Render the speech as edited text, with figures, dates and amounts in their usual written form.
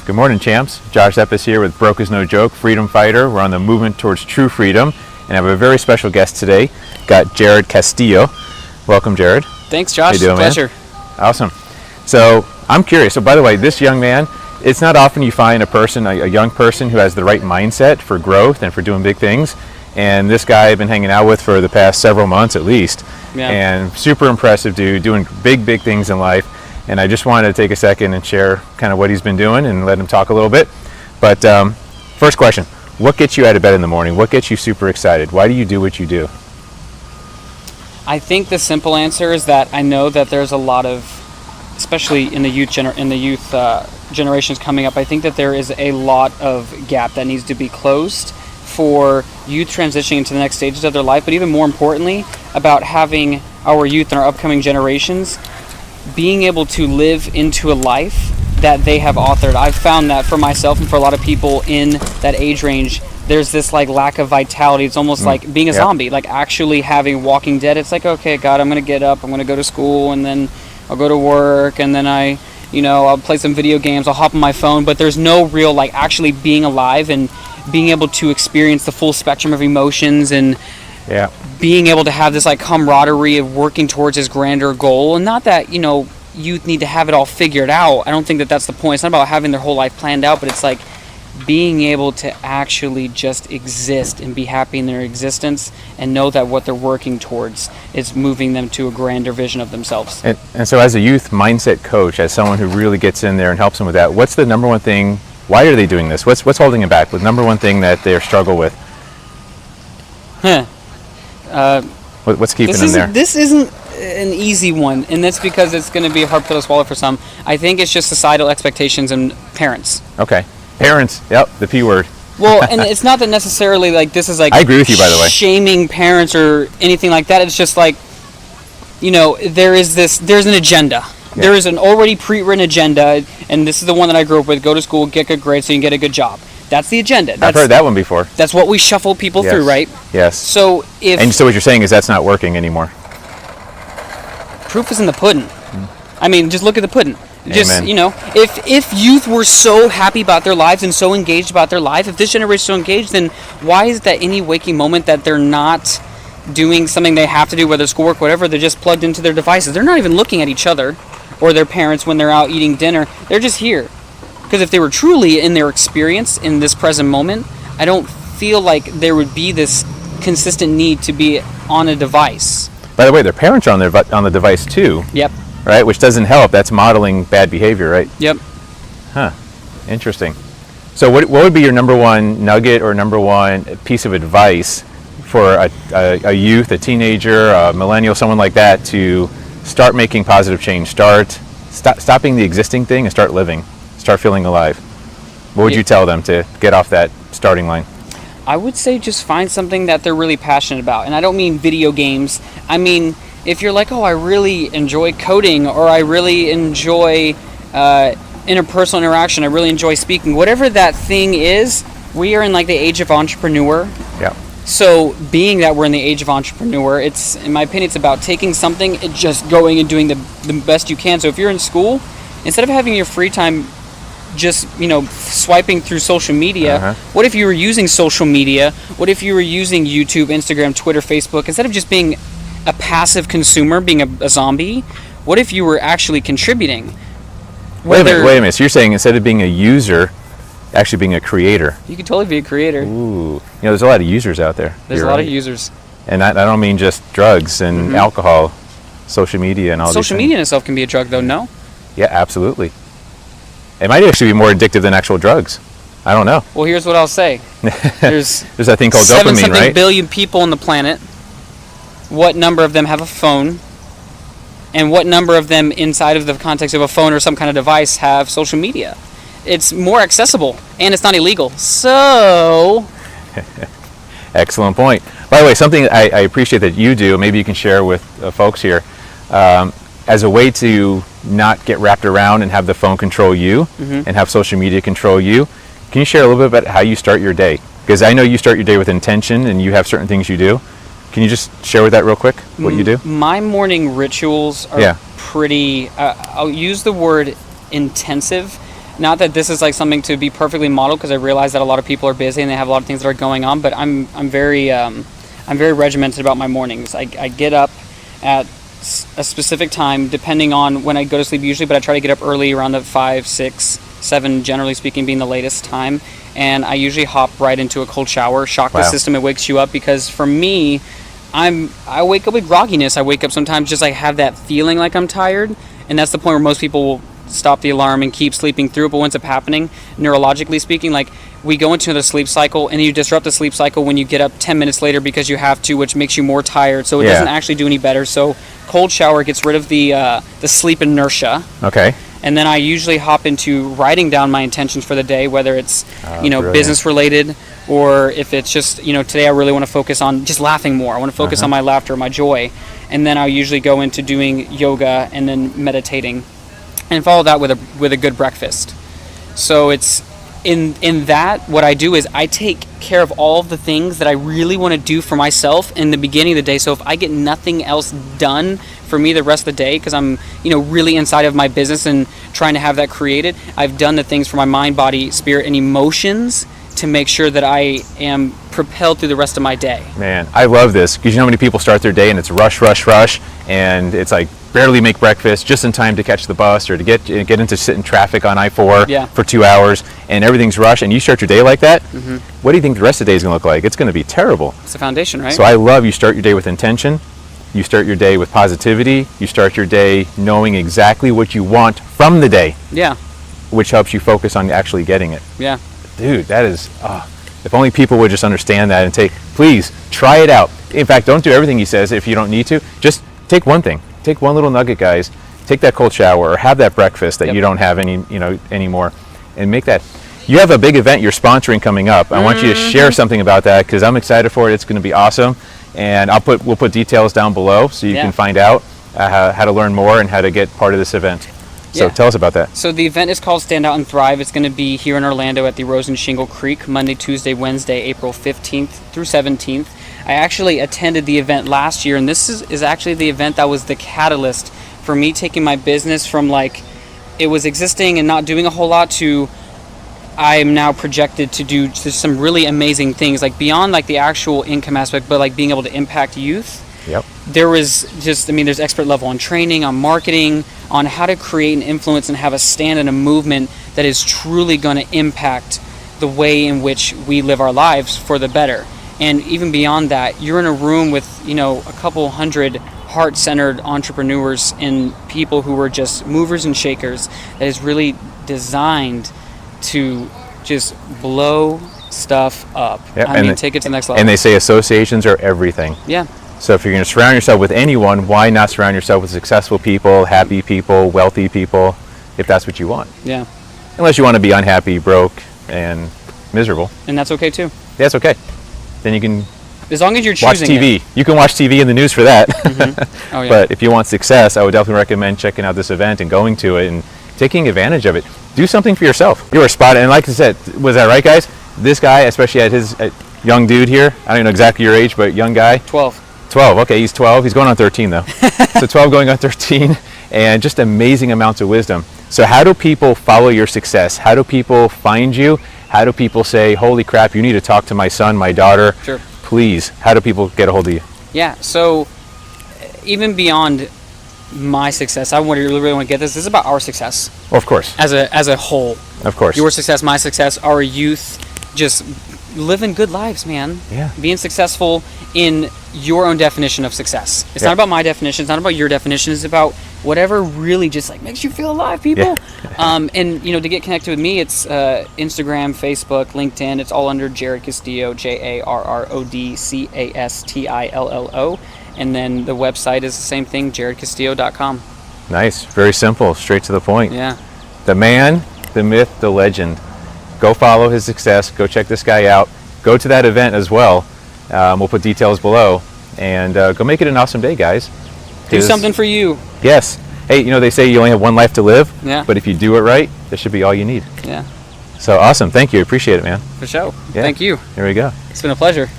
Good morning, champs. Josh Eppes here with Broke is No Joke, Freedom Fighter. We're on the movement towards true freedom, and I have a very special guest today. Got Jarrod Castillo. Welcome, Jarrod. Thanks, Josh. How you doing, Pleasure. Man? Awesome. So I'm curious. So by the way, this young man, it's not often you find a person, a young person who has the right mindset for growth and for doing big things. And this guy I've been hanging out with for the past several months at least. Yeah. And super impressive dude, doing big things in life. And I just wanted to take a second and share kind of what he's been doing and let him talk a little bit. But first question, what gets you out of bed in the morning? What gets you super excited? Why do you do what you do? I think the simple answer is that I know that there's a lot of, especially in the youth generations coming up, I think that there is a lot of gap that needs to be closed for youth transitioning into the next stages of their life, but even more importantly, about having our youth and our upcoming generations being able to live into a life that they have authored. I've found that for myself and for a lot of people in that age range, there's this like lack of vitality. It's almost like being a zombie, like actually having Walking Dead. It's like, okay, God, I'm going to get up, I'm going to go to school, and then I'll go to work, and then I'll play some video games, I'll hop on my phone, but there's no real like actually being alive and being able to experience the full spectrum of emotions and being able to have this like camaraderie of working towards his grander goal. And not that, youth need to have it all figured out. I don't think that that's the point. It's not about having their whole life planned out, but it's like being able to actually just exist and be happy in their existence and know that what they're working towards is moving them to a grander vision of themselves. And so as a youth mindset coach, as someone who really gets in there and helps them with that, what's the number one thing? Why are they doing this? What's holding them back? The number one thing that they struggle with? What's keeping them there? This isn't an easy one, and that's because it's going to be a hard pill to swallow for some. I think it's just societal expectations and parents. Okay. Parents, yep, the P word. Well, and it's not that necessarily like this is like I agree with you, by the way. Shaming parents or anything like that. It's just like, there's an agenda. Yeah. There is an already pre-written agenda, and this is the one that I grew up with. Go to school, get good grades so you can get a good job. That's the agenda. I've heard that one before. That's what we shuffle people through, right? Yes. So what you're saying is that's not working anymore. Proof is in the pudding. I mean, just look at the pudding. Just, Amen. If youth were so happy about their lives and so engaged about their life, if this generation is so engaged, then why is that any waking moment that they're not doing something they have to do, whether schoolwork, whatever, they're just plugged into their devices? They're not even looking at each other or their parents when they're out eating dinner. They're just here. Because if they were truly in their experience in this present moment, I don't feel like there would be this consistent need to be on a device. By the way, their parents are on the device too. Yep. Right, which doesn't help. That's modeling bad behavior, right? Yep. Huh. Interesting. So what would be your number one nugget or number one piece of advice for a youth, a teenager, a millennial, someone like that to start making positive change, stopping the existing thing and start living, start feeling alive? What would you tell them to get off that starting line? I would say just find something that they're really passionate about. And I don't mean video games. I mean, if you're like, oh, I really enjoy coding, or I really enjoy interpersonal interaction, I really enjoy speaking, whatever that thing is, we are in like the age of entrepreneur. Yeah. So being that we're in the age of entrepreneur, it's, in my opinion, it's about taking something and just going and doing the best you can. So if you're in school, instead of having your free time just, swiping through social media, what if you were using social media? What if you were using YouTube, Instagram, Twitter, Facebook, instead of just being a passive consumer, being a zombie? What if you were actually contributing? Wait a minute. So you're saying instead of being a user, actually being a creator? You could totally be a creator. Ooh. There's a lot of users out there. There's a lot of users. And I don't mean just drugs and alcohol, social media and all these things. Social media in itself can be a drug, though, no? Yeah, absolutely. It might actually be more addictive than actual drugs. I don't know. Well, here's what I'll say. There's that thing called dopamine, 7-something billion people on the planet. What number of them have a phone? And what number of them inside of the context of a phone or some kind of device have social media? It's more accessible, and it's not illegal. So... Excellent point. By the way, something I appreciate that you do, maybe you can share with folks here, as a way to not get wrapped around and have the phone control you and have social media control you. Can you share a little bit about how you start your day? Because I know you start your day with intention and you have certain things you do. Can you just share with that real quick, what you do? My morning rituals are pretty, I'll use the word intensive, not that this is like something to be perfectly modeled, because I realize that a lot of people are busy and they have a lot of things that are going on, but I'm very regimented about my mornings. I get up at a specific time depending on when I go to sleep usually, but I try to get up early around the 5, 6, 7, generally speaking, being the latest time, and I usually hop right into a cold shower, shock the system. It wakes you up, because for me, I wake up with grogginess. I wake up sometimes just like have that feeling like I'm tired, and that's the point where most people will stop the alarm and keep sleeping through. But what ends up happening, neurologically speaking, like we go into the sleep cycle, and you disrupt the sleep cycle when you get up 10 minutes later because you have to, which makes you more tired. So it doesn't actually do any better. So cold shower gets rid of the sleep inertia. Okay. And then I usually hop into writing down my intentions for the day, whether it's business related, or if it's just today I really want to focus on just laughing more. I want to focus on my laughter, my joy, and then I usually go into doing yoga and then meditating, and follow that with a good breakfast. So it's in that, what I do is I take care of all of the things that I really want to do for myself in the beginning of the day. So if I get nothing else done for me the rest of the day, because I'm really inside of my business and trying to have that created, I've done the things for my mind, body, spirit, and emotions to make sure that I am propelled through the rest of my day. Man, I love this, because how many people start their day and it's rush, and it's like barely make breakfast just in time to catch the bus or to get into sit in traffic on I-4 for 2 hours, and everything's rushed, and you start your day like that. What do you think the rest of the day is going to look like? It's going to be terrible. It's the foundation, right? So I love you start your day with intention. You start your day with positivity. You start your day knowing exactly what you want from the day. Yeah. Which helps you focus on actually getting it. Yeah. Dude, that is, if only people would just understand that and please try it out. In fact, don't do everything he says if you don't need to. Just take one thing. Take one little nugget, guys. Take that cold shower or have that breakfast that you don't have anymore, and make that. You have a big event you're sponsoring coming up. I want you to share something about that, because I'm excited for it. It's going to be awesome. And we'll put details down below so you can find out how to learn more and how to get part of this event. So tell us about that. So the event is called Stand Out and Thrive. It's going to be here in Orlando at the Rose and Shingle Creek, Monday, Tuesday, Wednesday, April 15th through 17th. I actually attended the event last year, and this is actually the event that was the catalyst for me taking my business from like it was existing and not doing a whole lot to I am now projected to do just some really amazing things, like beyond like the actual income aspect, but like being able to impact youth. Yep. There was there's expert level on training, on marketing, on how to create an influence and have a stand and a movement that is truly going to impact the way in which we live our lives for the better. And even beyond that, you're in a room with, a couple hundred heart-centered entrepreneurs and people who are just movers and shakers that is really designed to just blow stuff up. Yep. Take it to the next level. And they say associations are everything. Yeah. So if you're going to surround yourself with anyone, why not surround yourself with successful people, happy people, wealthy people, if that's what you want? Yeah. Unless you want to be unhappy, broke, and miserable. And that's okay too. Yeah, that's okay. Then you can as long as you're watch choosing TV. it. You can watch TV and the news for that. Oh, yeah. But if you want success, I would definitely recommend checking out this event and going to it and taking advantage of it. Do something for yourself. You were spot, and like I said, was that right, guys? This guy, especially at his young dude here, I don't even know exactly your age, but young guy. 12. 12, okay, he's 12. He's going on 13 though. So 12 going on 13, and just amazing amounts of wisdom. So how do people follow your success? How do people find you? How do people say, holy crap, you need to talk to my son, my daughter? Sure. Please, how do people get a hold of you? Yeah, so even beyond my success, I really want to get this. This is about our success. Well, of course. As a whole. Of course. Your success, my success, our youth, just living good lives, man. Yeah. Being successful in your own definition of success. It's not about my definition. It's not about your definition. It's about whatever really just like makes you feel alive, people. Yeah. And to get connected with me, it's Instagram, Facebook, LinkedIn. It's all under Jarrod Castillo, JarrodCastillo. And then the website is the same thing, JarrodCastillo.com. Nice. Very simple. Straight to the point. Yeah. The man, the myth, the legend. Go follow his success. Go check this guy out. Go to that event as well. We'll put details below. And go make it an awesome day, guys. Do something for you. Yes. Hey, they say you only have one life to live. Yeah. But if you do it right, this should be all you need. Yeah. So awesome. Thank you. Appreciate it, man. For sure. Yeah. Thank you. Here we go. It's been a pleasure.